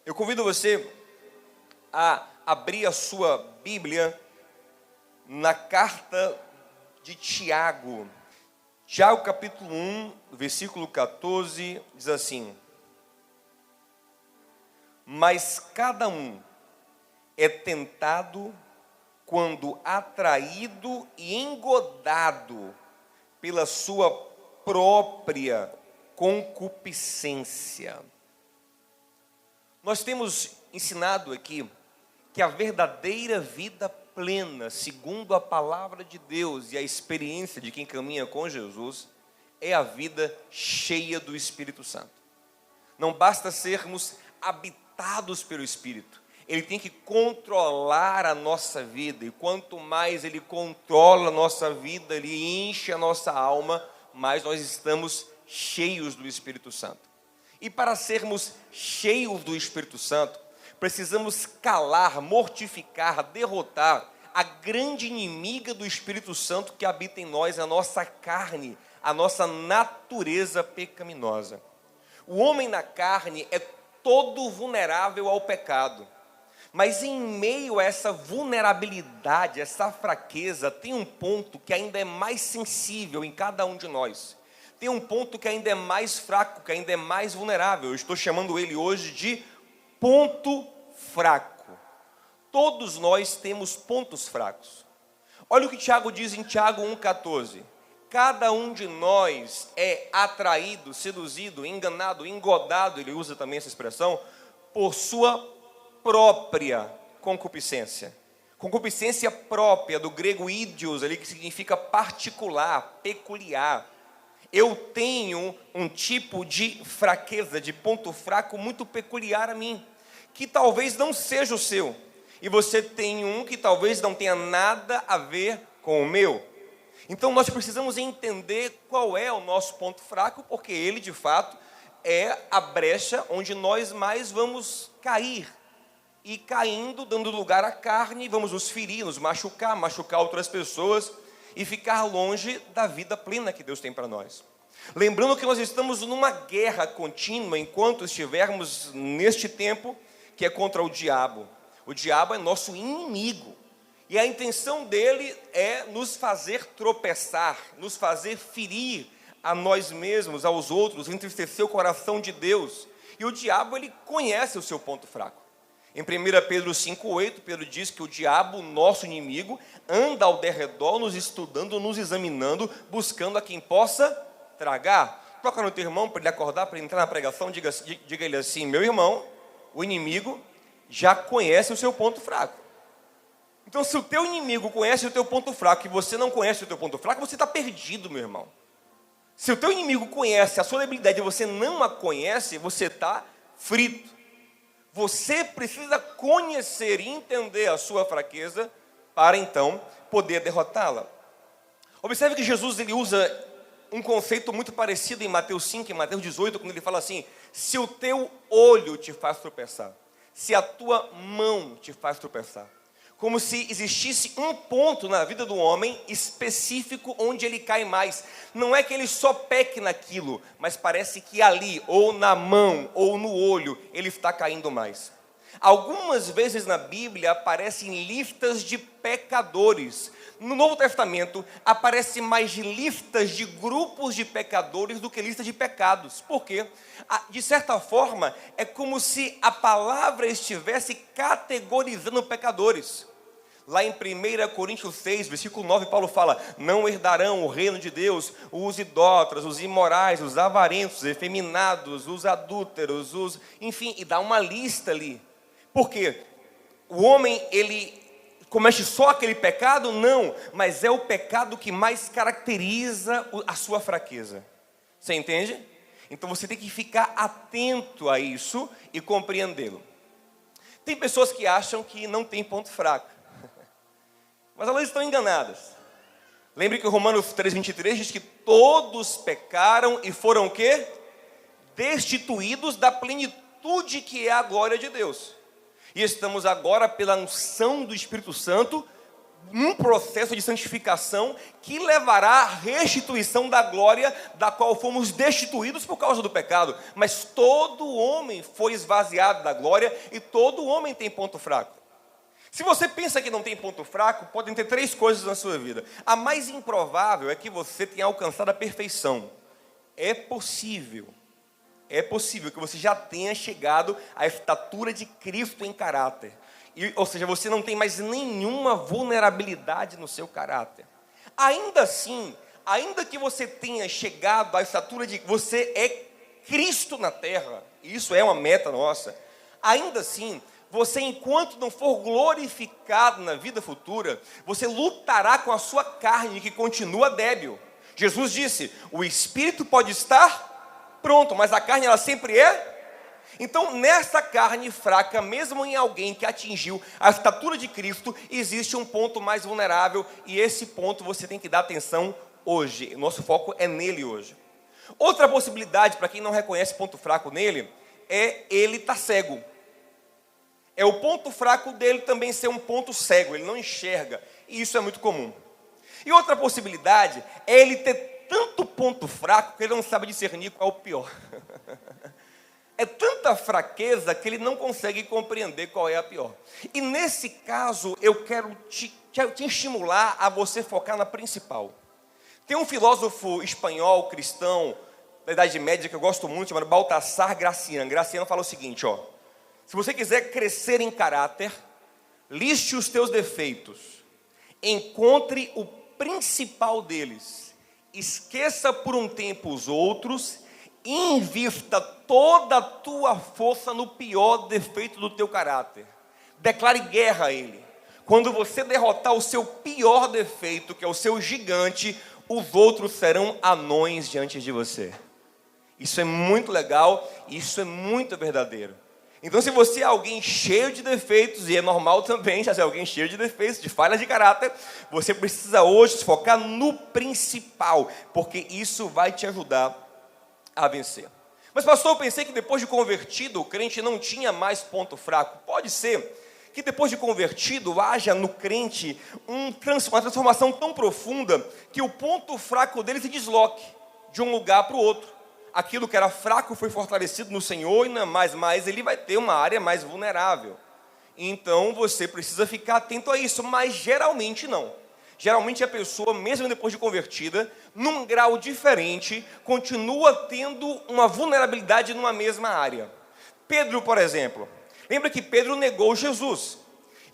Eu convido você a abrir a sua Bíblia na carta de Tiago. Tiago capítulo 1, versículo 14, diz assim: mas cada um é tentado quando atraído e engodado pela sua própria concupiscência. Nós temos ensinado aqui que a verdadeira vida plena, segundo a palavra de Deus e a experiência de quem caminha com Jesus, é a vida cheia do Espírito Santo. Não basta sermos habitados pelo Espírito, Ele tem que controlar a nossa vida, e quanto mais Ele controla a nossa vida, Ele enche a nossa alma, mais nós estamos cheios do Espírito Santo. E para sermos cheios do Espírito Santo, precisamos calar, mortificar, derrotar a grande inimiga do Espírito Santo que habita em nós, a nossa carne, a nossa natureza pecaminosa. O homem na carne é todo vulnerável ao pecado, mas em meio a essa vulnerabilidade, essa fraqueza, tem um ponto que ainda é mais sensível em cada um de nós. Tem um ponto que ainda é mais fraco, que ainda é mais vulnerável. Eu estou chamando ele hoje de ponto fraco. Todos nós temos pontos fracos. Olha o que Tiago diz em Tiago 1,14. Cada um de nós é atraído, seduzido, enganado, engodado, ele usa também essa expressão, por sua própria concupiscência. Concupiscência própria, do grego ídios, ali, que significa particular, peculiar. Eu tenho um tipo de fraqueza, de ponto fraco muito peculiar a mim, que talvez não seja o seu. E você tem um que talvez não tenha nada a ver com o meu. Então nós precisamos entender qual é o nosso ponto fraco, porque ele de fato é a brecha onde nós mais vamos cair. E caindo, dando lugar à carne, vamos nos ferir, nos machucar outras pessoas e ficar longe da vida plena que Deus tem para nós. Lembrando que nós estamos numa guerra contínua enquanto estivermos neste tempo, que é contra o diabo. O diabo é nosso inimigo. E a intenção dele é nos fazer tropeçar, nos fazer ferir a nós mesmos, aos outros, entristecer o coração de Deus. E o diabo, ele conhece o seu ponto fraco. Em 1 Pedro 5,8, Pedro diz que o diabo, nosso inimigo, anda ao derredor, nos estudando, nos examinando, buscando a quem possa tragar. Toca no teu irmão para ele acordar, para ele entrar na pregação, diga ele assim: meu irmão, o inimigo já conhece o seu ponto fraco. Então, se o teu inimigo conhece o teu ponto fraco e você não conhece o teu ponto fraco, você está perdido, meu irmão. Se o teu inimigo conhece a sua debilidade e você não a conhece, você está frito. Você precisa conhecer e entender a sua fraqueza para então poder derrotá-la. Observe que Jesus ele usa um conceito muito parecido em Mateus 5, em Mateus 18, quando ele fala assim: se o teu olho te faz tropeçar, se a tua mão te faz tropeçar. Como se existisse um ponto na vida do homem específico onde ele cai mais. Não é que ele só peque naquilo, mas parece que ali, ou na mão, ou no olho, ele está caindo mais. Algumas vezes na Bíblia aparecem listas de pecadores. No Novo Testamento aparecem mais listas de grupos de pecadores do que listas de pecados. Por quê? De certa forma, é como se a palavra estivesse categorizando pecadores. Lá em 1 Coríntios 6, versículo 9, Paulo fala: não herdarão o reino de Deus os idólatras, os imorais, os avarentos, os efeminados, os adúlteros, enfim, e dá uma lista ali. Por quê? O homem, ele comete só aquele pecado? Não, mas é o pecado que mais caracteriza a sua fraqueza. Você entende? Então você tem que ficar atento a isso e compreendê-lo. Tem pessoas que acham que não tem ponto fraco, mas elas estão enganadas. Lembre que o Romanos 3,23 diz que todos pecaram e foram o quê? Destituídos da plenitude que é a glória de Deus. E estamos agora, pela unção do Espírito Santo, num processo de santificação que levará à restituição da glória da qual fomos destituídos por causa do pecado. Mas todo homem foi esvaziado da glória e todo homem tem ponto fraco. Se você pensa que não tem ponto fraco, podem ter 3 coisas na sua vida. A mais improvável é que você tenha alcançado a perfeição. É possível que você já tenha chegado à estatura de Cristo em caráter. Ou seja, você não tem mais nenhuma vulnerabilidade no seu caráter. Ainda assim, ainda que você tenha chegado à estatura de você é Cristo na terra, e isso é uma meta nossa, ainda assim, você, enquanto não for glorificado na vida futura, você lutará com a sua carne que continua débil. Jesus disse, o espírito pode estar pronto, mas a carne ela sempre é. Então, nessa carne fraca, mesmo em alguém que atingiu a estatura de Cristo, existe um ponto mais vulnerável, e esse ponto você tem que dar atenção hoje. Nosso foco é nele hoje. Outra possibilidade, para quem não reconhece ponto fraco nele, é ele estar cego. É o ponto fraco dele também ser um ponto cego, ele não enxerga, e isso é muito comum. E outra possibilidade é ele ter tanto ponto fraco que ele não sabe discernir qual é o pior. É tanta fraqueza que ele não consegue compreender qual é a pior. E nesse caso, eu quero te estimular a você focar na principal. Tem um filósofo espanhol, cristão, da Idade Média, que eu gosto muito, chamado Baltasar Gracián. Gracián fala o seguinte, ó. Se você quiser crescer em caráter, liste os teus defeitos, encontre o principal deles, esqueça por um tempo os outros, invista toda a tua força no pior defeito do teu caráter. Declare guerra a ele. Quando você derrotar o seu pior defeito, que é o seu gigante, os outros serão anões diante de você. Isso é muito legal, isso é muito verdadeiro. Então, se você é alguém cheio de defeitos, e é normal também já ser alguém cheio de defeitos, de falhas de caráter, você precisa hoje se focar no principal, porque isso vai te ajudar a vencer. Mas pastor, eu pensei que depois de convertido o crente não tinha mais ponto fraco. Pode ser que depois de convertido haja no crente uma transformação tão profunda que o ponto fraco dele se desloque de um lugar para o outro. Aquilo que era fraco foi fortalecido no Senhor, e não é mais ele vai ter uma área mais vulnerável. Então você precisa ficar atento a isso, mas geralmente não. Geralmente a pessoa, mesmo depois de convertida, num grau diferente, continua tendo uma vulnerabilidade numa mesma área. Pedro, por exemplo, lembra que Pedro negou Jesus.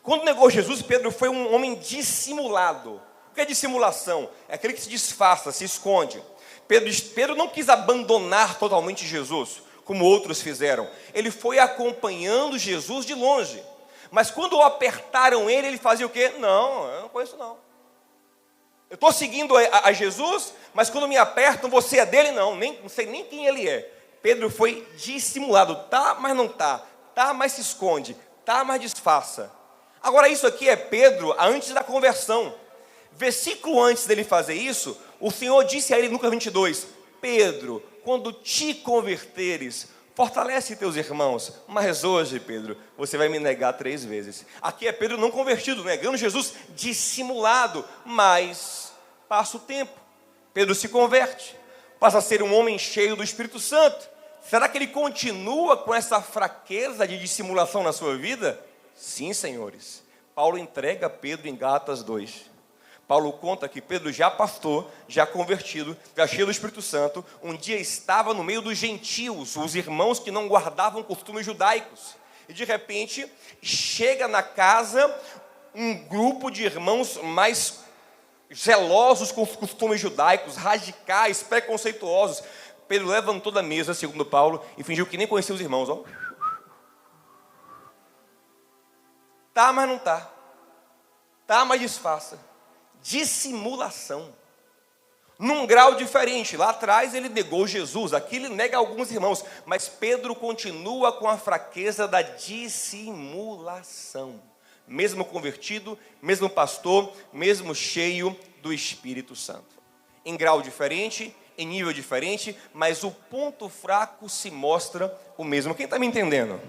Quando negou Jesus, Pedro foi um homem dissimulado. O que é dissimulação? É aquele que se disfarça, se esconde. Pedro não quis abandonar totalmente Jesus, como outros fizeram. Ele foi acompanhando Jesus de longe. Mas quando apertaram ele, ele fazia o quê? Não, eu não conheço não. Eu estou seguindo a Jesus, mas quando me apertam, você é dele? Não sei nem quem ele é. Pedro foi dissimulado. Tá, mas não tá. Tá, mas se esconde. Tá, mas disfarça. Agora isso aqui é Pedro antes da conversão. Versículo antes dele fazer isso, o Senhor disse a ele, Lucas 22, Pedro, quando te converteres, fortalece teus irmãos, mas hoje, Pedro, você vai me negar 3 vezes. Aqui é Pedro não convertido, negando Jesus dissimulado, mas passa o tempo, Pedro se converte, passa a ser um homem cheio do Espírito Santo. Será que ele continua com essa fraqueza de dissimulação na sua vida? Sim, senhores. Paulo entrega Pedro em Gálatas 2. Paulo conta que Pedro, já pastor, já convertido, já cheio do Espírito Santo, um dia estava no meio dos gentios, os irmãos que não guardavam costumes judaicos. E de repente, chega na casa um grupo de irmãos mais zelosos com os costumes judaicos, radicais, preconceituosos. Pedro levantou da mesa, segundo Paulo, e fingiu que nem conhecia os irmãos. Ó. Tá, mas não tá. Tá, mas disfarça. Dissimulação, num grau diferente. Lá atrás ele negou Jesus, aqui ele nega alguns irmãos, mas Pedro continua com a fraqueza da dissimulação, mesmo convertido, mesmo pastor, mesmo cheio do Espírito Santo, em grau diferente, em nível diferente, mas o ponto fraco se mostra o mesmo. Quem está me entendendo?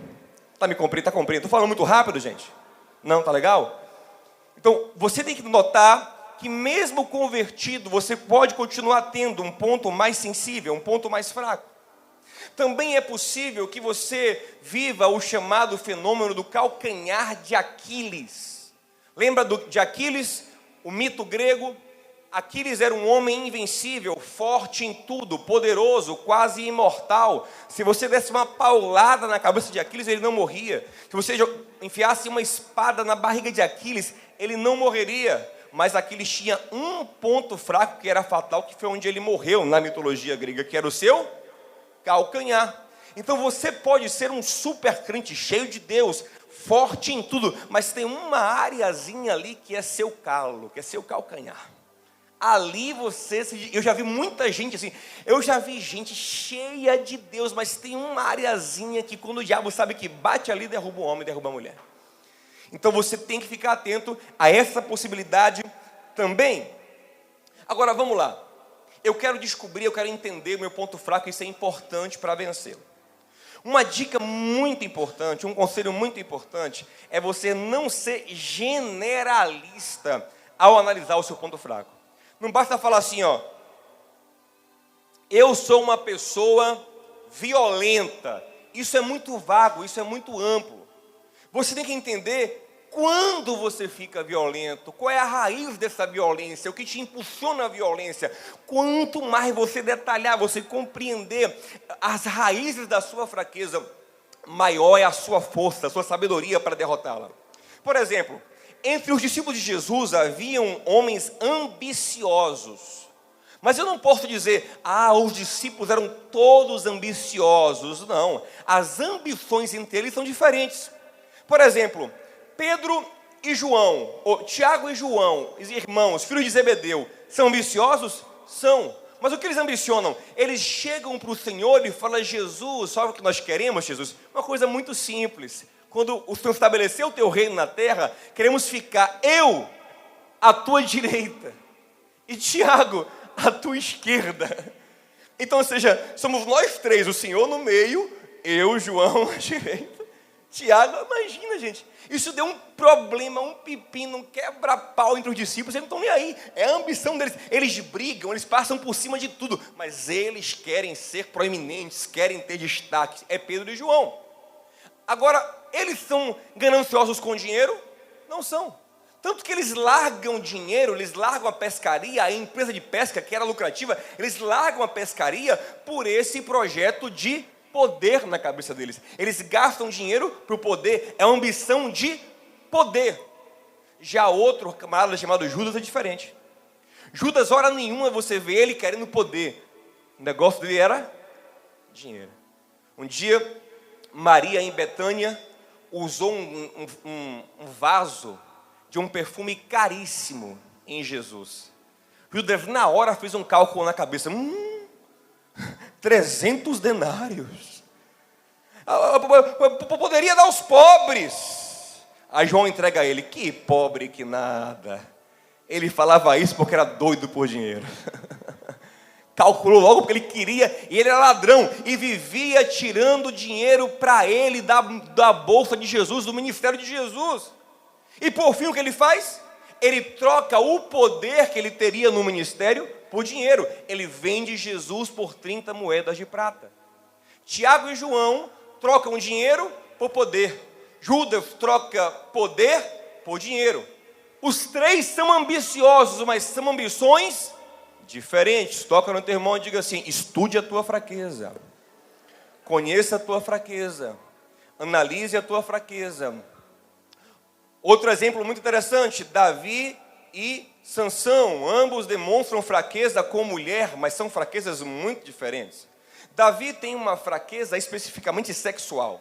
Está me compreendendo? Está compreendendo? Estou falando muito rápido, gente? Não, tá legal? Então, você tem que notar que mesmo convertido, você pode continuar tendo um ponto mais sensível, um ponto mais fraco. Também é possível que você viva o chamado fenômeno do calcanhar de Aquiles. Lembra de Aquiles, o mito grego? Aquiles era um homem invencível, forte em tudo, poderoso, quase imortal. Se você desse uma paulada na cabeça de Aquiles, ele não morria. Se você enfiasse uma espada na barriga de Aquiles, ele não morreria. Mas Aquiles tinha um ponto fraco que era fatal, que foi onde ele morreu na mitologia grega, que era o seu calcanhar. Então você pode ser um super crente, cheio de Deus, forte em tudo, mas tem uma areazinha ali que é seu calo, que é seu calcanhar. Ali eu já vi muita gente assim, eu já vi gente cheia de Deus, mas tem uma areazinha que quando o diabo sabe que bate ali, derruba o homem, derruba a mulher. Então você tem que ficar atento a essa possibilidade também. Agora vamos lá, eu quero entender o meu ponto fraco, isso é importante para vencê-lo. Uma dica muito importante, um conselho muito importante, é você não ser generalista ao analisar o seu ponto fraco. Não basta falar assim, ó, eu sou uma pessoa violenta. Isso é muito vago, isso é muito amplo. Você tem que entender quando você fica violento, qual é a raiz dessa violência, o que te impulsiona a violência. Quanto mais você detalhar, você compreender as raízes da sua fraqueza, maior é a sua força, a sua sabedoria para derrotá-la. Por exemplo, entre os discípulos de Jesus haviam homens ambiciosos. Mas eu não posso dizer, os discípulos eram todos ambiciosos. Não, as ambições entre eles são diferentes. Por exemplo, Pedro e João, ou Tiago e João, irmãos, filhos de Zebedeu, são ambiciosos? São. Mas o que eles ambicionam? Eles chegam para o Senhor e falam, Jesus, sabe o que nós queremos, Jesus? Uma coisa muito simples. Quando o Senhor estabeleceu o teu reino na terra, queremos ficar eu à tua direita e Tiago à tua esquerda. Então, ou seja, somos nós três, o Senhor no meio, eu, João à direita, Tiago. Imagina, gente, isso deu um problema, um pepino, um quebra-pau entre os discípulos. Eles não estão nem aí, é a ambição deles. Eles brigam, eles passam por cima de tudo, mas eles querem ser proeminentes, querem ter destaque. É Pedro e João. Agora, eles são gananciosos com dinheiro? Não são. Tanto que eles largam dinheiro, eles largam a pescaria, a empresa de pesca que era lucrativa, eles largam a pescaria por esse projeto de poder na cabeça deles. Eles gastam dinheiro para o poder, é uma ambição de poder. Já outro camarada chamado Judas é diferente. Judas, hora nenhuma você vê ele querendo poder. O negócio dele era dinheiro. Um dia, Maria em Betânia usou um vaso de um perfume caríssimo em Jesus. Judas na hora fez um cálculo na cabeça. 300 denários. Poderia dar aos pobres. Aí João entrega a ele, que pobre que nada. Ele falava isso porque era doido por dinheiro. Calculou logo porque ele queria, e ele era ladrão, e vivia tirando dinheiro para ele da bolsa de Jesus, do ministério de Jesus. E por fim o que ele faz? Ele troca o poder que ele teria no ministério por dinheiro. Ele vende Jesus por 30 moedas de prata. Tiago e João trocam dinheiro por poder. Judas troca poder por dinheiro. Os três são ambiciosos, mas são ambições diferentes. Toca no teu irmão e diga assim, estude a tua fraqueza, conheça a tua fraqueza, analise a tua fraqueza. Outro exemplo muito interessante, Davi e Sansão, ambos demonstram fraqueza com mulher, mas são fraquezas muito diferentes. Davi tem uma fraqueza especificamente sexual.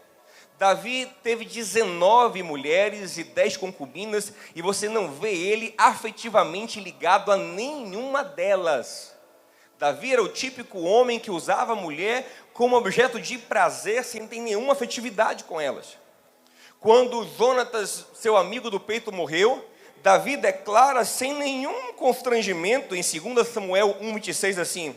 Davi teve 19 mulheres e 10 concubinas, e você não vê ele afetivamente ligado a nenhuma delas. Davi era o típico homem que usava a mulher como objeto de prazer, sem ter nenhuma afetividade com elas. Quando Jonatas, seu amigo do peito, morreu, Davi declara sem nenhum constrangimento, em 2 Samuel 1,26, assim,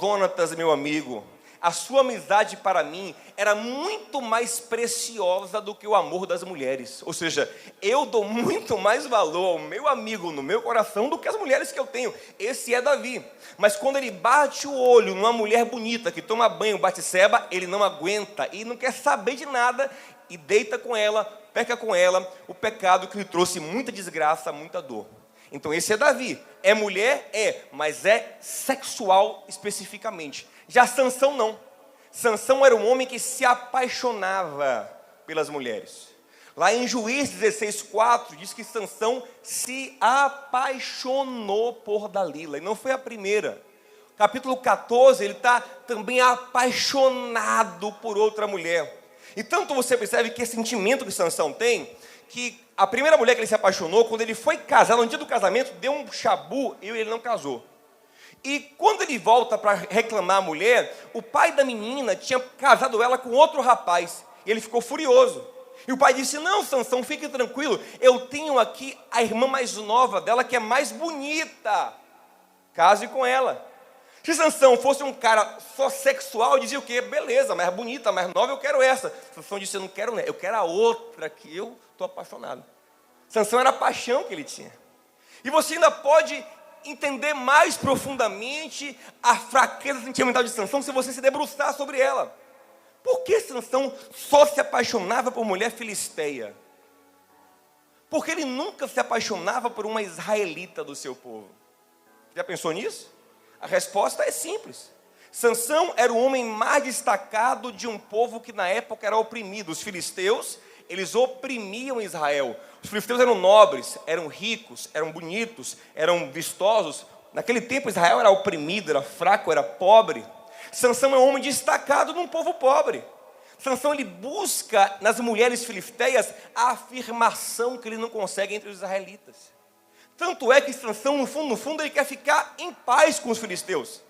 Jonatas, meu amigo, a sua amizade para mim era muito mais preciosa do que o amor das mulheres. Ou seja, eu dou muito mais valor ao meu amigo no meu coração do que as mulheres que eu tenho. Esse é Davi. Mas quando ele bate o olho numa mulher bonita que toma banho, Batseba, ele não aguenta e não quer saber de nada e deita com ela, peca com ela, o pecado que lhe trouxe muita desgraça, muita dor. Então esse é Davi. É mulher? É, mas é sexual especificamente. Já Sansão não. Sansão era um homem que se apaixonava pelas mulheres. Lá em Juízes 16:4 diz que Sansão se apaixonou por Dalila. E não foi a primeira. Capítulo 14, ele está também apaixonado por outra mulher. E tanto você percebe que esse sentimento que Sansão tem, que a primeira mulher que ele se apaixonou, quando ele foi casar, no dia do casamento, deu um chabu e ele não casou. E quando ele volta para reclamar a mulher, o pai da menina tinha casado ela com outro rapaz. E ele ficou furioso. E o pai disse: não, Sansão, fique tranquilo, eu tenho aqui a irmã mais nova dela, que é mais bonita. Case com ela. Se Sansão fosse um cara só sexual, dizia o quê? Beleza, mais bonita, mais nova, eu quero essa. Sansão disse: eu não quero, né? Eu quero a outra, que eu estou apaixonado. Sansão era a paixão que ele tinha. E você ainda pode entender mais profundamente a fraqueza sentimental de Sansão se você se debruçar sobre ela. Por que Sansão só se apaixonava por mulher filisteia? Porque ele nunca se apaixonava por uma israelita do seu povo. Já pensou nisso? A resposta é simples. Sansão era o homem mais destacado de um povo que na época era oprimido. Os filisteus, eles oprimiam Israel. Os filisteus eram nobres, eram ricos, eram bonitos, eram vistosos. Naquele tempo Israel era oprimido, era fraco, era pobre. Sansão é um homem destacado num povo pobre. Sansão, ele busca nas mulheres filisteias a afirmação que ele não consegue entre os israelitas. Tanto é que Sansão, no fundo, ele quer ficar em paz com os filisteus.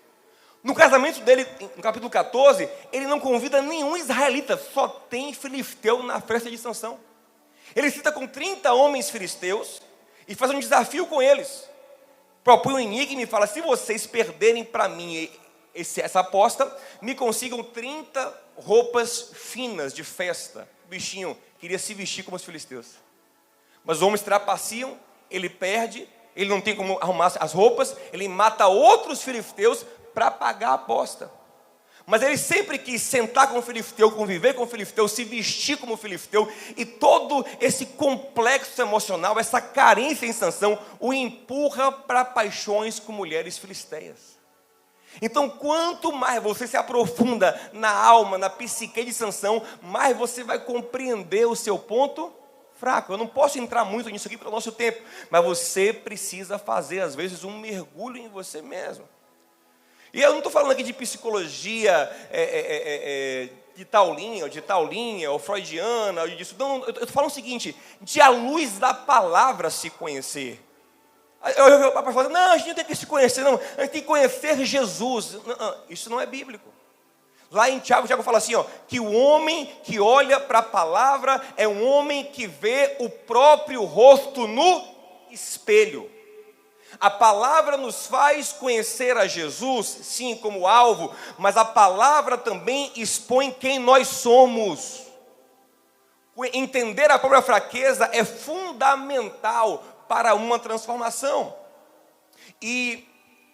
No casamento dele, no capítulo 14, ele não convida nenhum israelita, só tem filisteu na festa de Sansão. Ele cita com 30 homens filisteus e faz um desafio com eles. Propõe um enigma e fala: se vocês perderem para mim essa aposta, me consigam 30 roupas finas de festa. O bichinho queria se vestir como os filisteus. Mas os homens trapaceam, ele perde, ele não tem como arrumar as roupas, ele mata outros filisteus para pagar a aposta. Mas ele sempre quis sentar com o filisteu, conviver com o filisteu, se vestir como filisteu, e todo esse complexo emocional, essa carência em Sansão, o empurra para paixões com mulheres filisteias. Então, quanto mais você se aprofunda na alma, na psique de Sansão, mais você vai compreender o seu ponto fraco. Eu não posso entrar muito nisso aqui pelo nosso tempo, mas você precisa fazer, às vezes, um mergulho em você mesmo. E eu não estou falando aqui de psicologia de tal linha, ou freudiana, ou disso. Não, eu estou falando o seguinte: de à luz da palavra se conhecer. O papai fala: não, a gente não tem que se conhecer, não, a gente tem que conhecer Jesus. Não, isso não é bíblico. Lá em Tiago fala assim, que o homem que olha para a palavra é um homem que vê o próprio rosto no espelho. A palavra nos faz conhecer a Jesus, sim, como alvo, mas a palavra também expõe quem nós somos. Entender a própria fraqueza é fundamental para uma transformação. E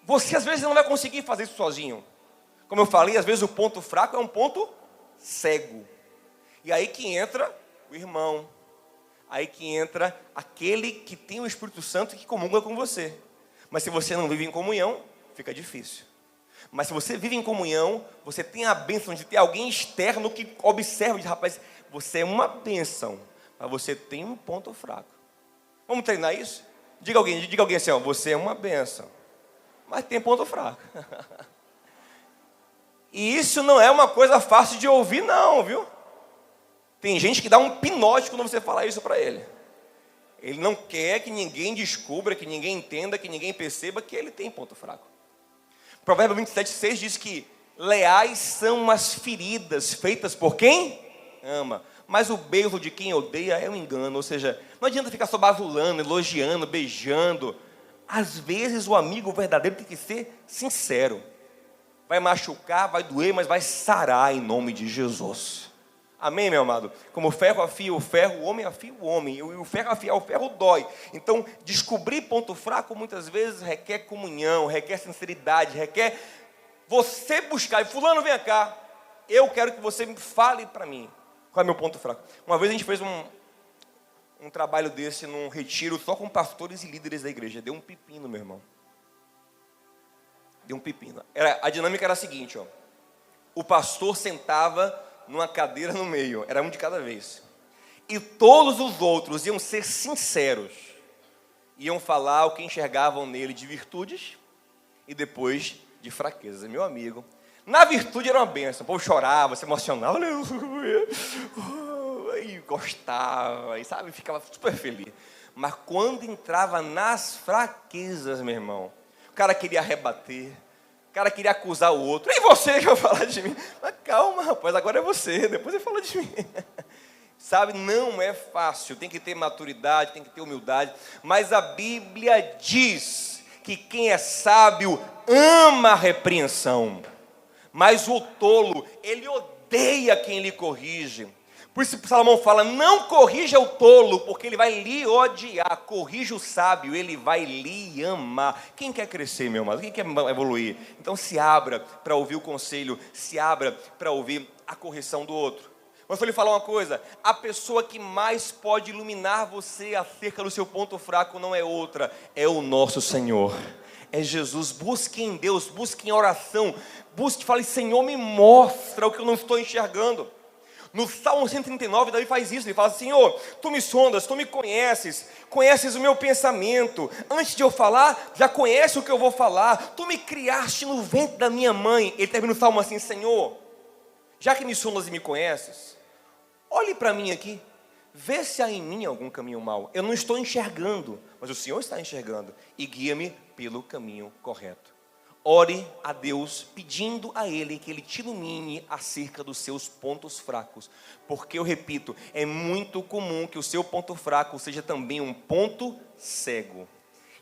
você às vezes não vai conseguir fazer isso sozinho. Como eu falei, às vezes o ponto fraco é um ponto cego. E aí que entra o irmão. Aí que entra aquele que tem o Espírito Santo e que comunga com você. Mas se você não vive em comunhão, fica difícil. Mas se você vive em comunhão, você tem a bênção de ter alguém externo que observa e diz: rapaz, você é uma bênção, mas você tem um ponto fraco. Vamos treinar isso? Diga alguém assim, você é uma bênção, mas tem ponto fraco. E isso não é uma coisa fácil de ouvir, não, viu? Tem gente que dá um pinote quando você falar isso para ele. Ele não quer que ninguém descubra, que ninguém entenda, que ninguém perceba que ele tem ponto fraco. Provérbio 27:6 diz que leais são as feridas feitas por quem ama, mas o beijo de quem odeia é um engano. Ou seja, não adianta ficar só bajulando, elogiando, beijando. Às vezes o amigo verdadeiro tem que ser sincero. vai machucar, vai doer, mas vai sarar em nome de Jesus. Amém, meu amado? Como o ferro afia o ferro, o homem afia o homem, e o ferro afiar o ferro dói. Então, descobrir ponto fraco muitas vezes requer comunhão, requer sinceridade, requer você buscar. E fulano, vem cá, eu quero que você me fale para mim qual é meu ponto fraco. Uma vez a gente fez um trabalho desse num retiro só com pastores e líderes da igreja. Deu um pepino, meu irmão. Deu um pepino. A dinâmica era a seguinte, ó. O pastor sentava numa cadeira no meio, era um de cada vez. E todos os outros iam ser sinceros. Iam falar o que enxergavam nele de virtudes e depois de fraquezas. Meu amigo, na virtude era uma bênção. O povo chorava, se emocionava, aleluia, e gostava, e sabe, ficava super feliz. Mas quando entrava nas fraquezas, meu irmão, o cara queria rebater, o cara queria acusar o outro. E você que vai falar de mim? Mas calma, rapaz, agora é você, depois você fala de mim. Sabe, não é fácil, tem que ter maturidade, tem que ter humildade. Mas a Bíblia diz que quem é sábio ama a repreensão. Mas o tolo, ele odeia quem lhe corrige. Por isso Salomão fala, não corrija o tolo, porque ele vai lhe odiar. Corrija o sábio, ele vai lhe amar. Quem quer crescer, meu amado? Quem quer evoluir? Então se abra para ouvir o conselho, se abra para ouvir a correção do outro. Mas vou lhe falar uma coisa, a pessoa que mais pode iluminar você acerca do seu ponto fraco não é outra, é o nosso Senhor. É Jesus. Busque em Deus, busque em oração, busque, fale, Senhor, me mostra o que eu não estou enxergando. No Salmo 139, Davi faz isso, ele fala, Senhor, tu me sondas, tu me conheces, conheces o meu pensamento, antes de eu falar, já conhece o que eu vou falar, tu me criaste no ventre da minha mãe. Ele termina o Salmo assim, Senhor, já que me sondas e me conheces, olhe para mim aqui, vê se há em mim algum caminho mau. Eu não estou enxergando, mas o Senhor está enxergando, e guia-me pelo caminho correto. Ore a Deus, pedindo a Ele que Ele te ilumine acerca dos seus pontos fracos. Porque, eu repito, é muito comum que o seu ponto fraco seja também um ponto cego.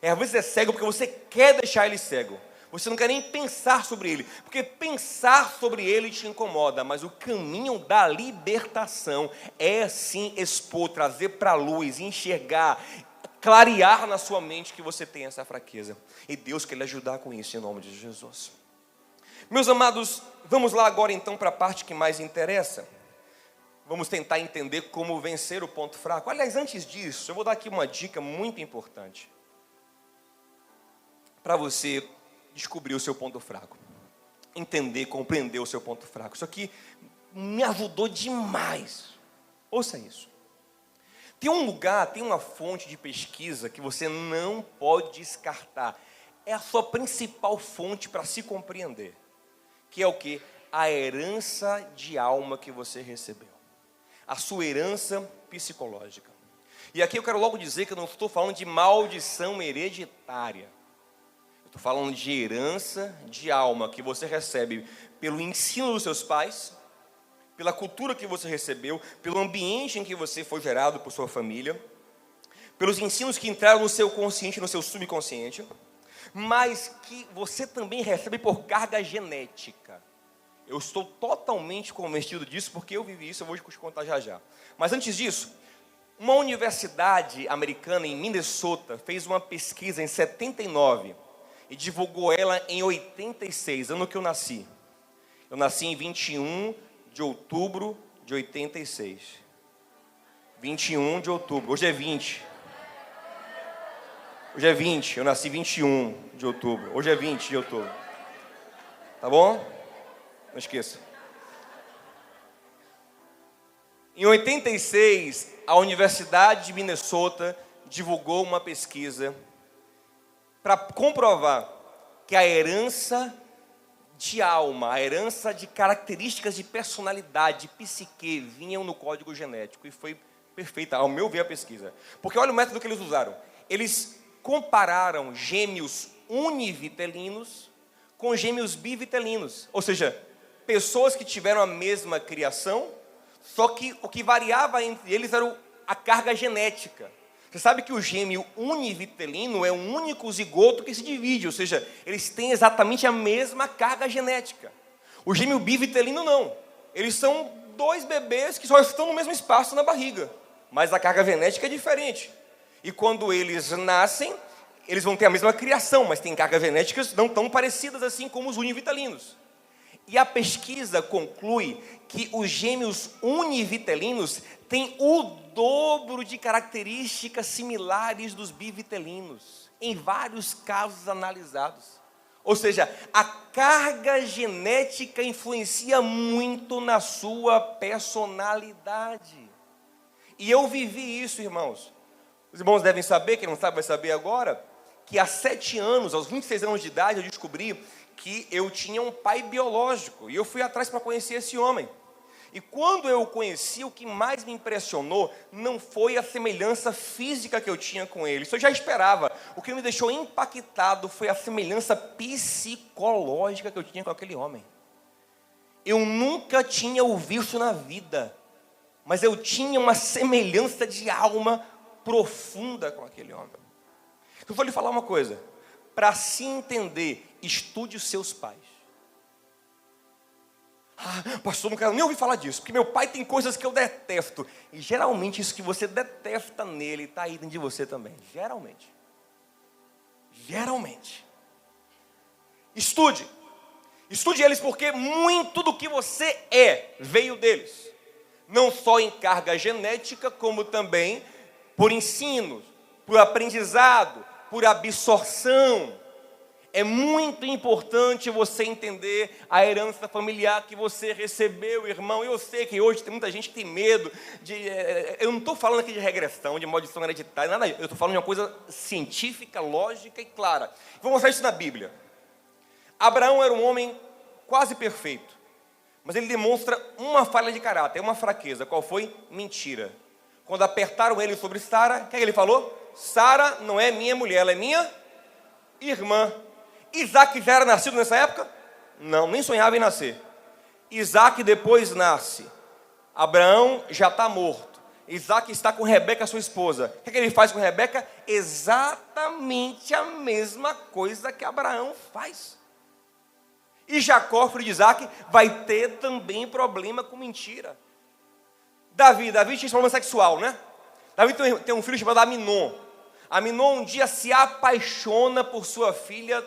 Às vezes é cego porque você quer deixar ele cego. Você não quer nem pensar sobre ele, porque pensar sobre ele te incomoda. Mas o caminho da libertação é sim expor, trazer para a luz, enxergar, clarear na sua mente que você tem essa fraqueza. E Deus quer lhe ajudar com isso, em nome de Jesus. Meus amados, vamos lá agora então para a parte que mais interessa. Vamos tentar entender como vencer o ponto fraco. Aliás, antes disso, eu vou dar aqui uma dica muito importante para você descobrir o seu ponto fraco. Entender, compreender o seu ponto fraco. Isso aqui me ajudou demais. Ouça isso. Tem um lugar, tem uma fonte de pesquisa que você não pode descartar. É a sua principal fonte para se compreender. Que é o quê? A herança de alma que você recebeu. A sua herança psicológica. E aqui eu quero logo dizer que eu não estou falando de maldição hereditária. Eu estou falando de herança de alma que você recebe pelo ensino dos seus pais, pela cultura que você recebeu, pelo ambiente em que você foi gerado por sua família, pelos ensinos que entraram no seu consciente, no seu subconsciente, mas que você também recebe por carga genética. Eu estou totalmente convencido disso, porque eu vivi isso, eu vou te contar já já. Mas antes disso, uma universidade americana em Minnesota fez uma pesquisa em 79 e divulgou ela em 86, ano que eu nasci. Eu nasci em 21 de outubro de 86. 21 de outubro. Hoje é 20. Hoje é 20. Eu nasci 21 de outubro. Hoje é 20 de outubro. Tá bom? Não esqueça. Em 86, a Universidade de Minnesota divulgou uma pesquisa para comprovar que a herança de alma, a herança de características de personalidade, de psique, vinham no código genético. E foi perfeita, ao meu ver, a pesquisa. Porque olha o método que eles usaram. Eles compararam gêmeos univitelinos com gêmeos bivitelinos. Ou seja, pessoas que tiveram a mesma criação, só que o que variava entre eles era a carga genética. Você sabe que o gêmeo univitelino é um único zigoto que se divide, ou seja, eles têm exatamente a mesma carga genética. O gêmeo bivitelino não. Eles são dois bebês que só estão no mesmo espaço na barriga, mas a carga genética é diferente. E quando eles nascem, eles vão ter a mesma criação, mas têm cargas genéticas não tão parecidas assim como os univitelinos. E a pesquisa conclui que os gêmeos univitelinos têm o dobro de características similares dos bivitelinos, em vários casos analisados. Ou seja, a carga genética influencia muito na sua personalidade. E eu vivi isso, irmãos. Os irmãos devem saber, quem não sabe vai saber agora, que há 7 anos, aos 26 anos de idade, eu descobri que eu tinha um pai biológico. E eu fui atrás para conhecer esse homem. E quando eu o conheci, o que mais me impressionou não foi a semelhança física que eu tinha com ele. Isso eu já esperava. O que me deixou impactado foi a semelhança psicológica que eu tinha com aquele homem. Eu nunca tinha o visto na vida, mas eu tinha uma semelhança de alma profunda com aquele homem. Eu vou lhe falar uma coisa. Para se entender, estude os seus pais. Ah, pastor, não quero nem ouvir falar disso, porque meu pai tem coisas que eu detesto. E geralmente isso que você detesta nele está aí dentro de você também. Geralmente. Estude. Estude eles, porque muito do que você veio deles. Não só em carga genética, como também por ensino, por aprendizado, por absorção. É muito importante você entender a herança familiar que você recebeu, irmão. Eu sei que hoje tem muita gente que tem medo de... eu não estou falando aqui de regressão, de maldição hereditária, nada disso. Eu estou falando de uma coisa científica, lógica e clara. Vou mostrar isso na Bíblia. Abraão era um homem quase perfeito, mas ele demonstra uma falha de caráter, uma fraqueza. Qual foi? Mentira. Quando apertaram ele sobre Sara, o que ele falou? Sara não é minha mulher, ela é minha irmã. Isaac já era nascido nessa época? Não, nem sonhava em nascer. Isaac depois nasce. Abraão já está morto. Isaac está com Rebeca, sua esposa. O que ele faz com Rebeca? Exatamente a mesma coisa que Abraão faz. E Jacó, filho de Isaac, vai ter também problema com mentira. Davi tinha problema sexual, né? Davi tem um filho chamado Aminon. Aminon um dia se apaixona por sua filha,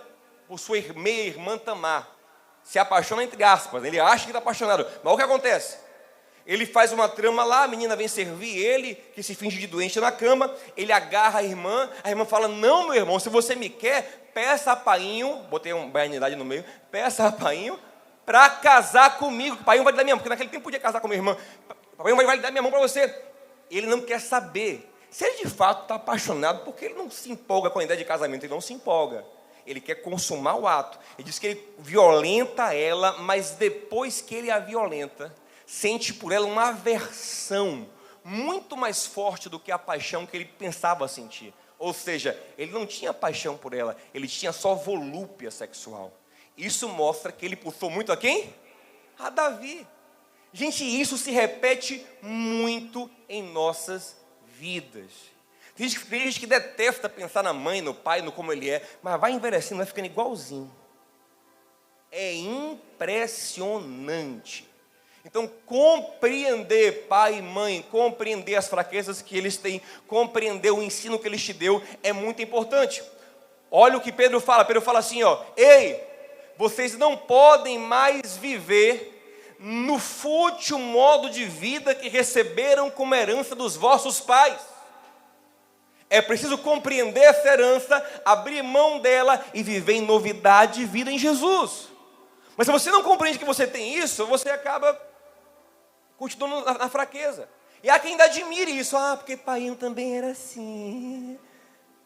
por sua meia-irmã Tamar. Se apaixona entre aspas, ele acha que está apaixonado. Mas o que acontece? Ele faz uma trama lá, a menina vem servir ele, que se finge de doente na cama, ele agarra a irmã fala, não, meu irmão, se você me quer, peça a Painho, botei uma baianidade no meio, peça a Painho para casar comigo, Painho vai lhe dar minha mão, porque naquele tempo podia casar com minha irmã, Painho vai lhe dar minha mão para você. Ele não quer saber, se ele de fato está apaixonado, porque ele não se empolga com a ideia de casamento, ele não se empolga. Ele quer consumar o ato. Ele diz que ele violenta ela, mas depois que ele a violenta, sente por ela uma aversão muito mais forte do que a paixão que ele pensava sentir. Ou seja, ele não tinha paixão por ela, ele tinha só volúpia sexual. Isso mostra que ele puxou muito a quem? A Davi. Gente, isso se repete muito em nossas vidas. Tem gente que detesta pensar na mãe, no pai, no como ele é, mas vai envelhecendo, vai ficando igualzinho. É impressionante. Então, compreender pai e mãe, compreender as fraquezas que eles têm, compreender o ensino que eles te deu, é muito importante. Olha o que Pedro fala assim, ó, ei, vocês não podem mais viver no fútil modo de vida que receberam como herança dos vossos pais. É preciso compreender essa herança, abrir mão dela e viver em novidade de vida em Jesus. Mas se você não compreende que você tem isso, você acaba continuando na fraqueza. E há quem ainda admire isso. Ah, porque Painho também era assim.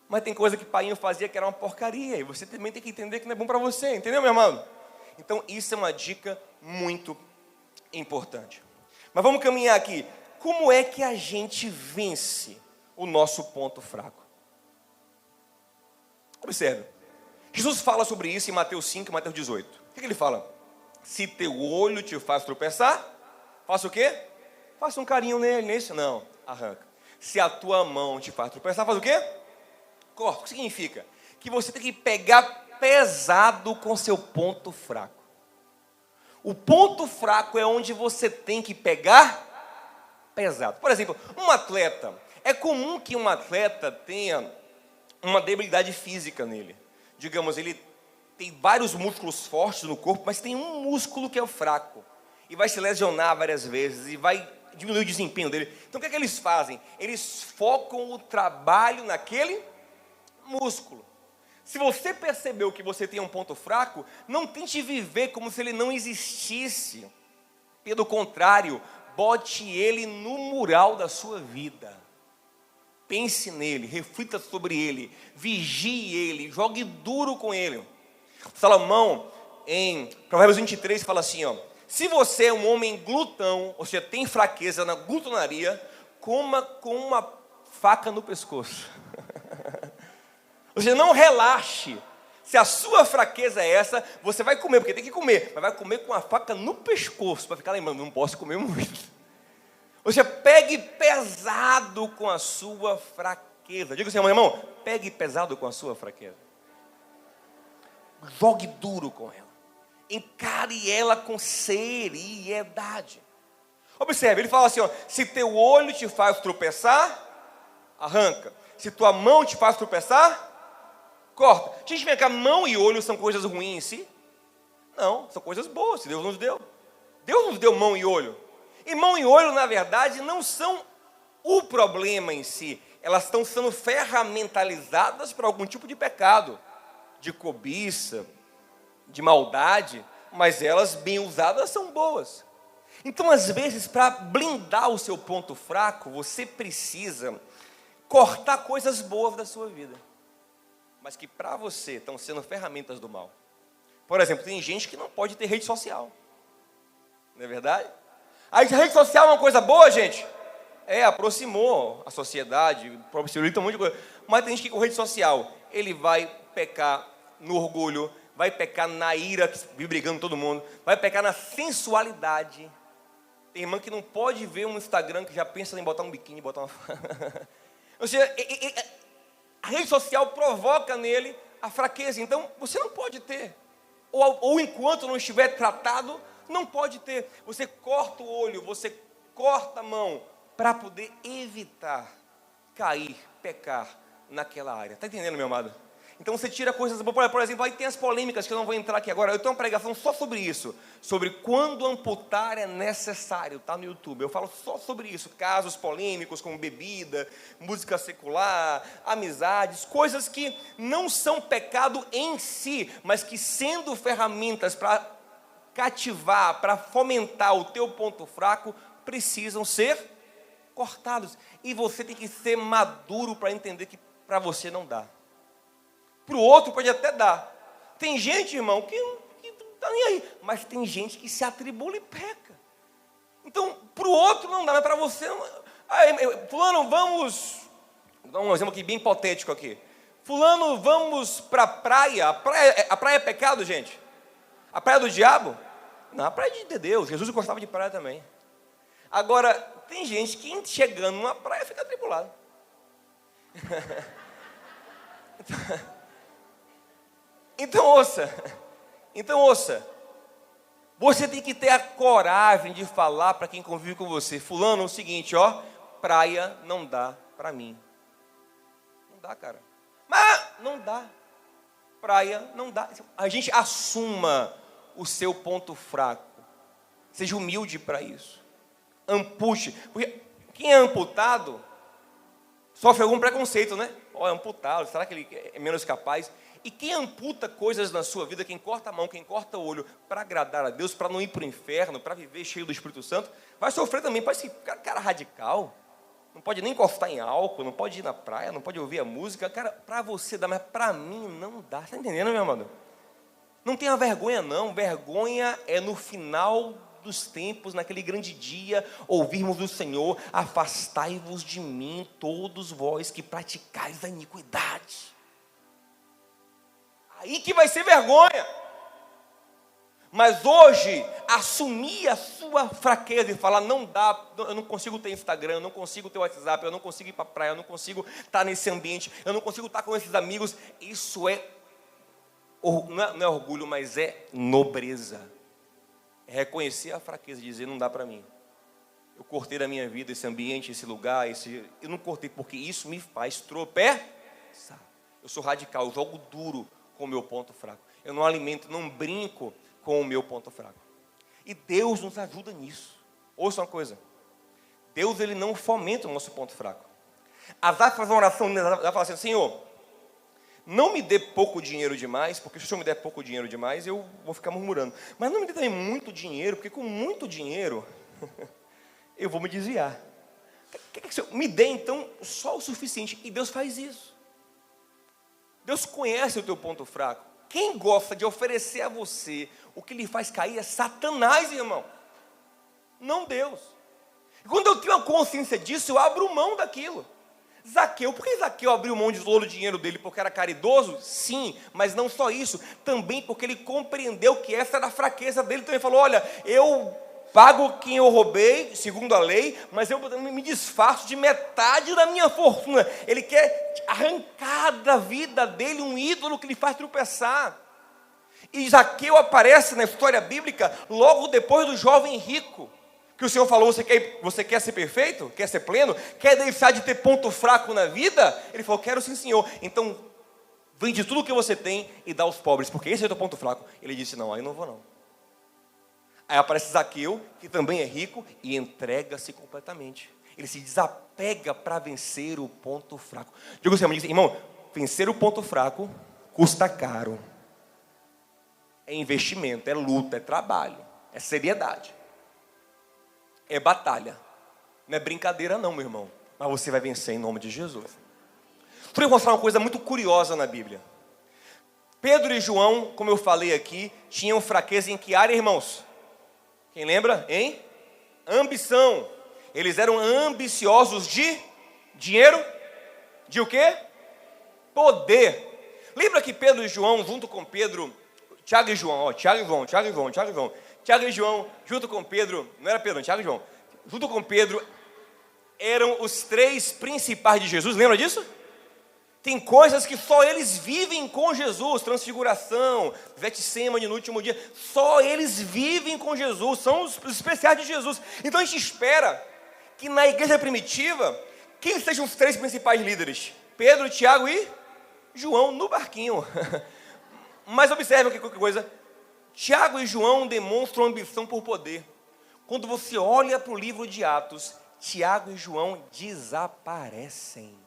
Mas tem coisa que Painho fazia que era uma porcaria. E você também tem que entender que não é bom para você. Entendeu, meu irmão? Então, isso é uma dica muito importante. Mas vamos caminhar aqui. Como é que a gente vence o nosso ponto fraco? Observe. Jesus fala sobre isso em Mateus 5 e Mateus 18. O que ele fala? Se teu olho te faz tropeçar, faça o quê? Faça um carinho nele, nisso? Não, arranca. Se a tua mão te faz tropeçar, faz o quê? Corta. O que significa? Que você tem que pegar pesado com seu ponto fraco. O ponto fraco é onde você tem que pegar pesado. Por exemplo, um atleta. É comum que um atleta tenha uma debilidade física nele. Digamos, ele tem vários músculos fortes no corpo, mas tem um músculo que é o fraco. E vai se lesionar várias vezes, e vai diminuir o desempenho dele. Então o que é que eles fazem? Eles focam o trabalho naquele músculo. Se você percebeu que você tem um ponto fraco, não tente viver como se ele não existisse. Pelo contrário, bote ele no mural da sua vida. Pense nele, reflita sobre ele, vigie ele, jogue duro com ele. Salomão, em Provérbios 23, fala assim, ó: se você é um homem glutão, ou seja, tem fraqueza na glutonaria, coma com uma faca no pescoço. Ou seja, não relaxe. Se a sua fraqueza é essa, você vai comer, porque tem que comer, mas vai comer com a faca no pescoço, para ficar lembrando, não posso comer muito. Ou seja, pegue pesado com a sua fraqueza. Diga assim, meu irmão, pegue pesado com a sua fraqueza. Jogue duro com ela. Encare ela com seriedade. Observe, ele fala assim, ó: se teu olho te faz tropeçar, arranca. Se tua mão te faz tropeçar, corta. Gente, vem cá, mão e olho são coisas ruins em si? Não, são coisas boas, que Deus nos deu. Deus nos deu mão e olho. E mão e olho, na verdade, não são o problema em si. Elas estão sendo ferramentalizadas para algum tipo de pecado, de cobiça, de maldade, mas elas, bem usadas, são boas. Então, às vezes, para blindar o seu ponto fraco, você precisa cortar coisas boas da sua vida, mas que para você estão sendo ferramentas do mal. Por exemplo, tem gente que não pode ter rede social. Não é verdade? A rede social é uma coisa boa, gente? Aproximou a sociedade, possibilita um monte de coisa. Mas tem gente que com rede social, ele vai pecar no orgulho, vai pecar na ira, que vive brigando todo mundo, vai pecar na sensualidade. Tem irmã que não pode ver um Instagram que já pensa em botar um biquíni, botar uma... Ou seja, a rede social provoca nele a fraqueza. Então, você não pode ter. Ou enquanto não estiver tratado, não pode ter. Você corta o olho, você corta a mão, para poder evitar cair, pecar naquela área. Está entendendo, meu amado? Então você tira coisas boas. Por exemplo, aí tem as polêmicas que eu não vou entrar aqui agora. Eu tenho uma pregação só sobre isso. Sobre quando amputar é necessário. Está no YouTube. Eu falo só sobre isso. Casos polêmicos como bebida, música secular, amizades. Coisas que não são pecado em si, mas que sendo ferramentas para cativar, para fomentar o teu ponto fraco, precisam ser cortados. E você tem que ser maduro para entender que para você não dá. Para o outro pode até dar. Tem gente, irmão, que não está nem aí. Mas tem gente que se atribula e peca. Então, para o outro não dá, mas para você... Fulano, vamos... Vou dar um exemplo aqui bem hipotético aqui. Fulano, vamos para a praia. A praia é pecado, gente? A praia do diabo? Não, a praia de Deus. Jesus gostava de praia também. Agora, tem gente que chegando numa praia fica atribulado. Então ouça, você tem que ter a coragem de falar para quem convive com você: fulano, é o seguinte, ó, praia não dá para mim. Não dá, cara. Mas não dá. Praia não dá. A gente assuma o seu ponto fraco. Seja humilde para isso. Ampute. Porque quem é amputado sofre algum preconceito, né? Ó, é amputado, será que ele é menos capaz? E quem amputa coisas na sua vida, quem corta a mão, quem corta o olho para agradar a Deus, para não ir para o inferno, para viver cheio do Espírito Santo, vai sofrer também. Parece cara radical, não pode nem encostar em álcool, não pode ir na praia, não pode ouvir a música. Cara, para você dá, mas para mim não dá. Está entendendo, meu amado? Não tenha vergonha não, vergonha é no final dos tempos, naquele grande dia, ouvirmos do Senhor: afastai-vos de mim, todos vós que praticais a iniquidade. Aí que vai ser vergonha. Mas hoje, assumir a sua fraqueza e falar, não dá, eu não consigo ter Instagram, eu não consigo ter WhatsApp, eu não consigo ir para a praia, eu não consigo estar nesse ambiente, eu não consigo estar com esses amigos, isso não é orgulho, mas é nobreza. É reconhecer a fraqueza e dizer, não dá para mim. Eu cortei da minha vida esse ambiente, esse lugar, eu não cortei porque isso me faz tropeçar. Eu sou radical, eu jogo duro com o meu ponto fraco. Eu não alimento, não brinco com o meu ponto fraco. E Deus nos ajuda nisso. Ouça uma coisa. Deus, ele não fomenta o nosso ponto fraco. Asaf faz uma oração, ela fala assim, Senhor, não me dê pouco dinheiro demais, porque se o Senhor me der pouco dinheiro demais, eu vou ficar murmurando. Mas não me dê também muito dinheiro, porque com muito dinheiro, eu vou me desviar. Me dê então só o suficiente. E Deus faz isso. Deus conhece o teu ponto fraco. Quem gosta de oferecer a você o que lhe faz cair é Satanás, irmão. Não Deus. E quando eu tenho a consciência disso, eu abro mão daquilo. Zaqueu, por que Zaqueu abriu mão de todo o dinheiro dele? Porque era caridoso? Sim, mas não só isso. Também porque ele compreendeu que essa era a fraqueza dele. Então ele falou, olha, eu pago quem eu roubei, segundo a lei, mas eu me desfaço de metade da minha fortuna. Ele quer arrancar da vida dele um ídolo que lhe faz tropeçar. E Zaqueu aparece na história bíblica logo depois do jovem rico, que o Senhor falou, você quer ser perfeito? Quer ser pleno? Quer deixar de ter ponto fraco na vida? Ele falou, quero sim, Senhor. Então, vende tudo o que você tem e dá aos pobres, porque esse é o teu ponto fraco. Ele disse, não, aí não vou não. Aí aparece Zaqueu, que também é rico, e entrega-se completamente. Ele se desapega para vencer o ponto fraco. Digo assim, irmão, vencer o ponto fraco custa caro. É investimento, é luta, é trabalho, é seriedade. É batalha. Não é brincadeira não, meu irmão. Mas você vai vencer em nome de Jesus. Vou mostrar uma coisa muito curiosa na Bíblia. Pedro e João, como eu falei aqui, tinham fraqueza em que área, irmãos? Quem lembra? Em ambição. Eles eram ambiciosos de dinheiro? De o quê? Poder. Lembra que Pedro e João, junto com Pedro, Tiago e João, Tiago e João, junto com Pedro, não era Pedro, não, Tiago e João, junto com Pedro, eram os três principais de Jesus, lembra disso? Tem coisas que só eles vivem com Jesus, transfiguração, Getsêmani no último dia, só eles vivem com Jesus, são os especiais de Jesus. Então a gente espera que na igreja primitiva, quem sejam os três principais líderes? Pedro, Tiago e João no barquinho. Mas observe que qualquer coisa, Tiago e João demonstram ambição por poder. Quando você olha para o livro de Atos, Tiago e João desaparecem.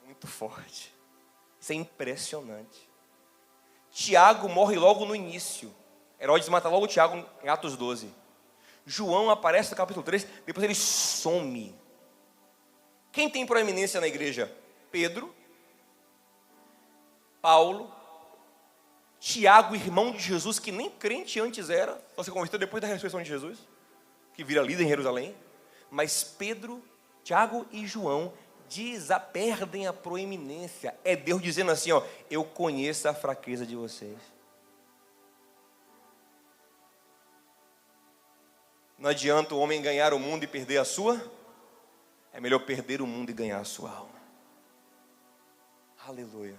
Muito forte. Isso é impressionante. Tiago morre logo no início. Herodes mata logo Tiago em Atos 12. João aparece no capítulo 3, depois ele some. Quem tem proeminência na igreja? Pedro, Paulo, Tiago, irmão de Jesus, que nem crente antes era, só se converteu depois da ressurreição de Jesus, que vira líder em Jerusalém. Mas Pedro, Tiago e João perdem a proeminência. É Deus dizendo assim, ó, eu conheço a fraqueza de vocês. Não adianta o homem ganhar o mundo e perder a sua. É melhor perder o mundo e ganhar a sua alma. Aleluia.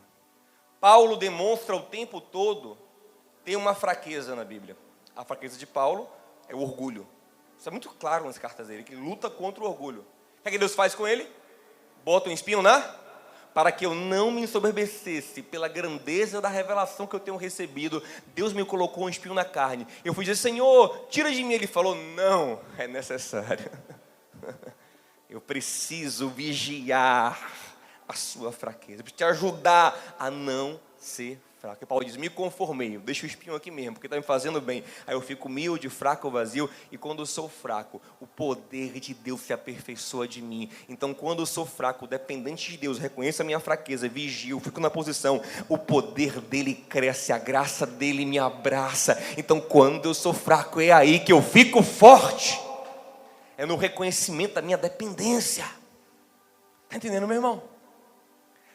Paulo demonstra o tempo todo ter uma fraqueza na Bíblia. A fraqueza de Paulo é o orgulho. Isso é muito claro nas cartas dele, que ele luta contra o orgulho. O que é que Deus faz com ele? Bota um espinho para que eu não me ensoberbecesse pela grandeza da revelação que eu tenho recebido. Deus me colocou um espinho na carne. Eu fui dizer, Senhor, tira de mim. Ele falou, não, é necessário. Eu preciso vigiar a sua fraqueza, para te ajudar a não ser fraco. E Paulo diz, me conformei, deixa o espinho aqui mesmo, porque está me fazendo bem. Aí eu fico humilde, fraco, vazio, e quando eu sou fraco, o poder de Deus se aperfeiçoa de mim. Então quando eu sou fraco, dependente de Deus, reconheço a minha fraqueza, vigio, fico na posição, o poder dele cresce, a graça dele me abraça. Então quando eu sou fraco, é aí que eu fico forte. É no reconhecimento da minha dependência. Está entendendo, meu irmão?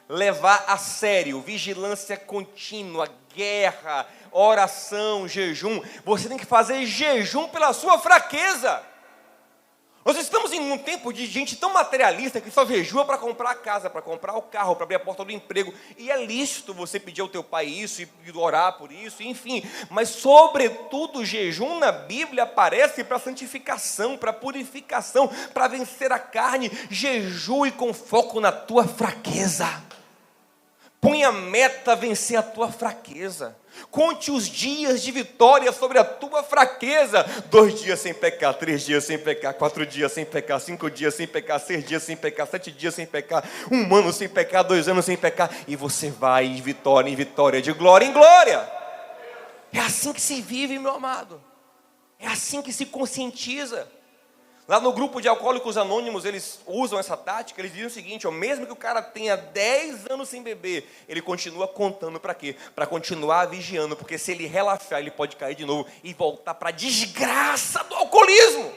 Levar a sério, vigilância contínua, guerra, oração, jejum. Você tem que fazer jejum pela sua fraqueza. Nós estamos em um tempo de gente tão materialista que só jejua para comprar a casa, para comprar o carro, para abrir a porta do emprego. E é lícito você pedir ao teu pai isso e orar por isso, enfim. Mas, sobretudo, o jejum na Bíblia aparece para santificação, para purificação, para vencer a carne. Jejue com foco na tua fraqueza. Põe a meta a vencer a tua fraqueza. Conte os dias de vitória sobre a tua fraqueza. 2 dias sem pecar, 3 dias sem pecar, 4 dias sem pecar, 5 dias sem pecar, 6 dias sem pecar, 7 dias sem pecar, 1 ano sem pecar, 2 anos sem pecar. E você vai de vitória em vitória, de glória em glória. É assim que se vive, meu amado. É assim que se conscientiza. Lá no grupo de Alcoólicos Anônimos, eles usam essa tática. Eles dizem o seguinte, mesmo que o cara tenha 10 anos sem beber, ele continua contando para quê? Para continuar vigiando, porque se ele relaxar, ele pode cair de novo e voltar para a desgraça do alcoolismo.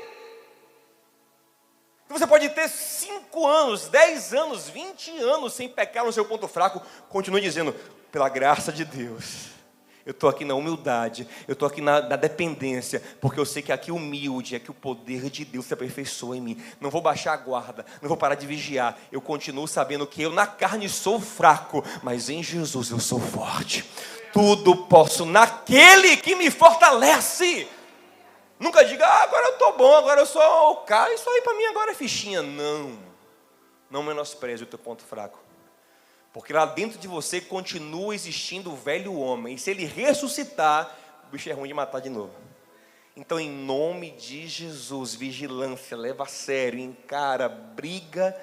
Então você pode ter 5 anos, 10 anos, 20 anos sem pecar no seu ponto fraco, continue dizendo, pela graça de Deus, eu estou aqui na humildade, eu estou aqui na dependência, porque eu sei que aqui humilde é que o poder de Deus se aperfeiçoa em mim. Não vou baixar a guarda, não vou parar de vigiar. Eu continuo sabendo que eu na carne sou fraco, mas em Jesus eu sou forte. Tudo posso naquele que me fortalece. Nunca diga, agora eu estou bom, agora eu sou o cara, isso aí para mim agora é fichinha. Não menospreze o teu ponto fraco. Porque lá dentro de você continua existindo o velho homem. E se ele ressuscitar, o bicho é ruim de matar de novo. Então, em nome de Jesus, vigilância, leva a sério, encara, briga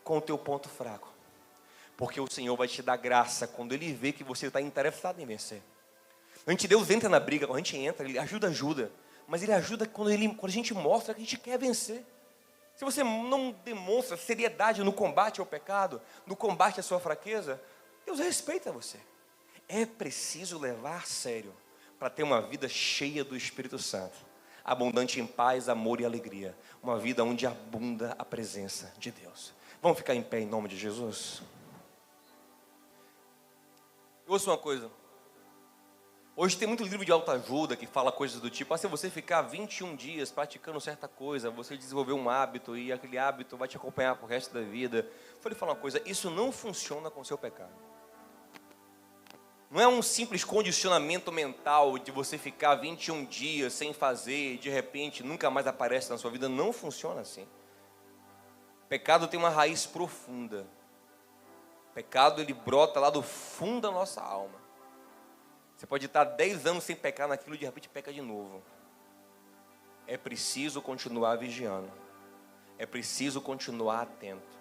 com o teu ponto fraco. Porque o Senhor vai te dar graça quando Ele vê que você está interessado em vencer. A gente, Deus entra na briga, quando a gente entra, Ele ajuda. Mas Ele ajuda quando a gente mostra que a gente quer vencer. Se você não demonstra seriedade no combate ao pecado, no combate à sua fraqueza, Deus respeita você. É preciso levar a sério para ter uma vida cheia do Espírito Santo, abundante em paz, amor e alegria. Uma vida onde abunda a presença de Deus. Vamos ficar em pé em nome de Jesus? Ouça uma coisa. Hoje tem muito livro de autoajuda que fala coisas do tipo, se você ficar 21 dias praticando certa coisa, você desenvolver um hábito e aquele hábito vai te acompanhar pro resto da vida. Vou lhe falar uma coisa, isso não funciona com o seu pecado. Não é um simples condicionamento mental de você ficar 21 dias sem fazer e de repente nunca mais aparece na sua vida. Não funciona assim. Pecado tem uma raiz profunda. Pecado, ele brota lá do fundo da nossa alma. Você pode estar 10 anos sem pecar naquilo e de repente peca de novo. É preciso continuar vigiando. É preciso continuar atento.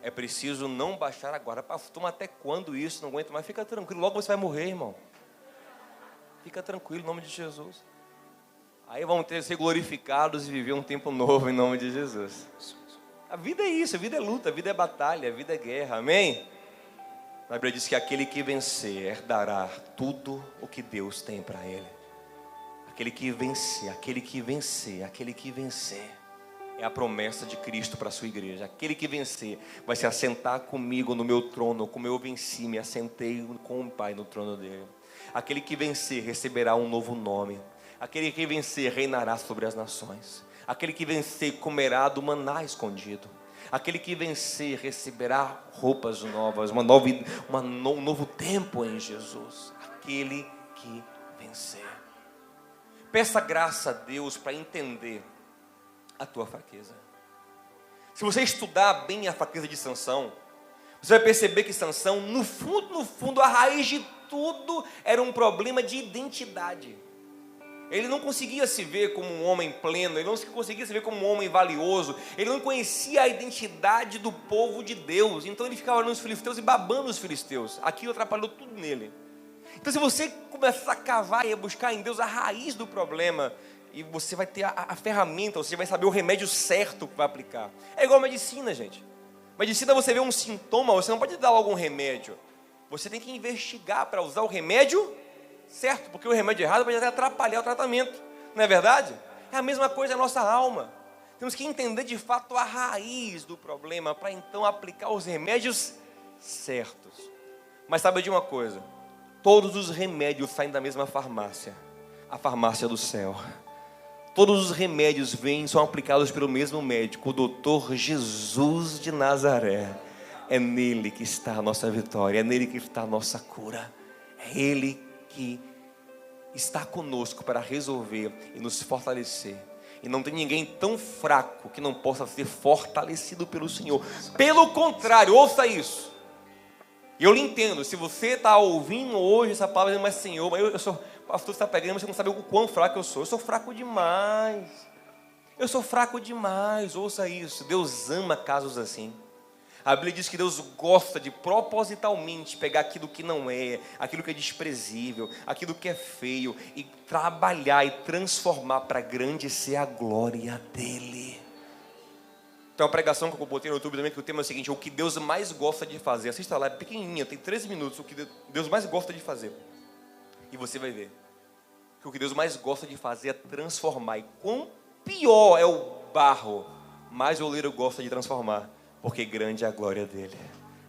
É preciso não baixar a guarda. Pastor, mas até quando isso? Não aguento mais. Fica tranquilo, logo você vai morrer, irmão. Fica tranquilo, em nome de Jesus. Aí vamos ter ser glorificados e viver um tempo novo em nome de Jesus. A vida é isso, a vida é luta, a vida é batalha, a vida é guerra, amém? A Bíblia diz que aquele que vencer herdará tudo o que Deus tem para ele. Aquele que vencer, aquele que vencer, aquele que vencer. É a promessa de Cristo para a sua igreja. Aquele que vencer vai se assentar comigo no meu trono, como eu venci, me assentei com o Pai no trono dele. Aquele que vencer receberá um novo nome. Aquele que vencer reinará sobre as nações. Aquele que vencer comerá do maná escondido. Aquele que vencer receberá roupas novas, um novo tempo em Jesus. Aquele que vencer. Peça graça a Deus para entender a tua fraqueza. Se você estudar bem a fraqueza de Sansão, você vai perceber que Sansão, no fundo, a raiz de tudo era um problema de identidade. Ele não conseguia se ver como um homem pleno, ele não conseguia se ver como um homem valioso, ele não conhecia a identidade do povo de Deus, então ele ficava olhando os filisteus e babando os filisteus. Aquilo atrapalhou tudo nele. Então se você começar a cavar e a buscar em Deus a raiz do problema, e você vai ter a ferramenta, você vai saber o remédio certo que vai aplicar. É igual a medicina, gente. Medicina, você vê um sintoma, você não pode dar logo um remédio. Você tem que investigar para usar o remédio certo, porque o remédio errado pode até atrapalhar o tratamento, não é verdade? É a mesma coisa a nossa alma. Temos que entender de fato a raiz do problema, para então aplicar os remédios certos. Mas sabe de uma coisa? Todos os remédios saem da mesma farmácia, a farmácia do céu. Todos os remédios são aplicados pelo mesmo médico, o doutor Jesus de Nazaré. É nele que está a nossa vitória, é nele que está a nossa cura. É ele que está conosco para resolver e nos fortalecer. E não tem ninguém tão fraco que não possa ser fortalecido pelo Senhor. Pelo contrário, ouça isso. E eu lhe entendo, se você está ouvindo hoje essa palavra, mas Senhor, eu sou, pastor, você está pegando, mas você não sabe o quão fraco eu sou. Eu sou fraco demais. Eu sou fraco demais, ouça isso. Deus ama casos assim. A Bíblia diz que Deus gosta de propositalmente pegar aquilo que não é, aquilo que é desprezível, aquilo que é feio, e trabalhar e transformar para grande ser a glória dEle. Tem uma pregação que eu botei no YouTube também, que o tema é o seguinte: o que Deus mais gosta de fazer. Assista lá, é pequenininha, tem 13 minutos, o que Deus mais gosta de fazer. E você vai ver que o que Deus mais gosta de fazer é transformar. E quão pior é o barro, mais o oleiro gosta de transformar, porque grande é a glória dele.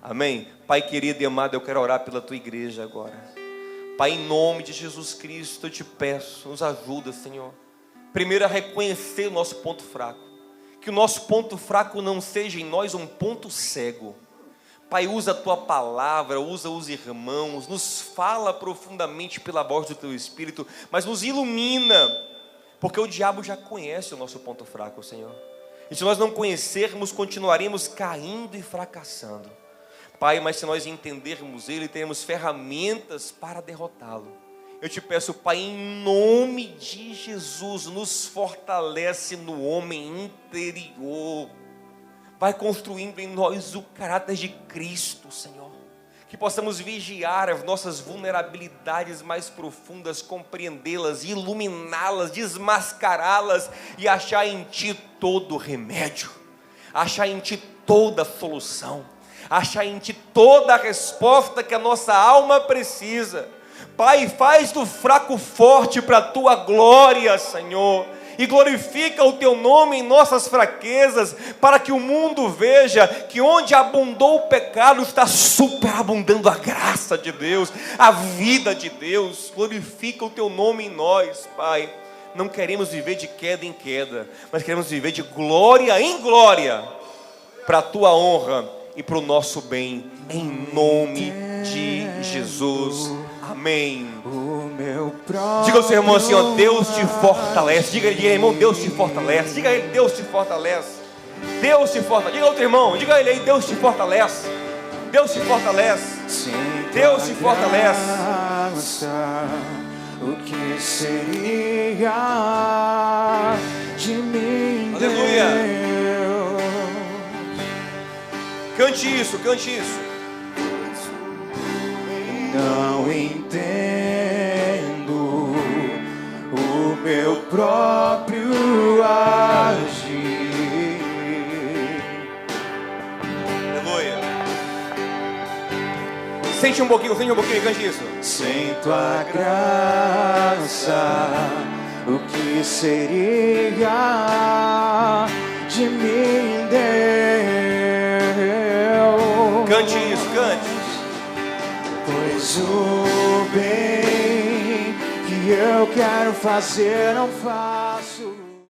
Amém? Pai querido e amado, eu quero orar pela tua igreja agora. Pai, em nome de Jesus Cristo, eu te peço, nos ajuda, Senhor. Primeiro, a reconhecer o nosso ponto fraco. Que o nosso ponto fraco não seja em nós um ponto cego. Pai, usa a tua palavra, usa os irmãos, nos fala profundamente pela voz do teu Espírito, mas nos ilumina, porque o diabo já conhece o nosso ponto fraco, Senhor. E se nós não conhecermos, continuaremos caindo e fracassando. Pai, mas se nós entendermos Ele, teremos ferramentas para derrotá-lo. Eu te peço, Pai, em nome de Jesus, nos fortalece no homem interior. Vai construindo em nós o caráter de Cristo, Senhor. Que possamos vigiar as nossas vulnerabilidades mais profundas, compreendê-las, iluminá-las, desmascará-las e achar em Ti todo remédio, achar em Ti toda solução, achar em Ti toda a resposta que a nossa alma precisa. Pai, faz do fraco forte para a Tua glória, Senhor. E glorifica o Teu nome em nossas fraquezas, para que o mundo veja que onde abundou o pecado, está superabundando a graça de Deus, a vida de Deus. Glorifica o Teu nome em nós, Pai. Não queremos viver de queda em queda, mas queremos viver de glória em glória, para a Tua honra e para o nosso bem, em nome de Jesus. Amém. Diga ao seu irmão assim, ó: Deus te fortalece. Diga ele, irmão, Deus te fortalece. Diga a ele, Deus te fortalece. Deus te fortalece. Diga ao outro irmão, diga a ele aí, Deus te fortalece. Deus te fortalece. Deus te fortalece. O que seria de mim? Aleluia. Cante isso, cante isso. Não entendo o meu próprio agir. Aleluia. Sente um pouquinho e cante isso. Sem tua graça, o que seria de mim, Deus? Cante isso, cante. Pois o bem que eu quero fazer não faço.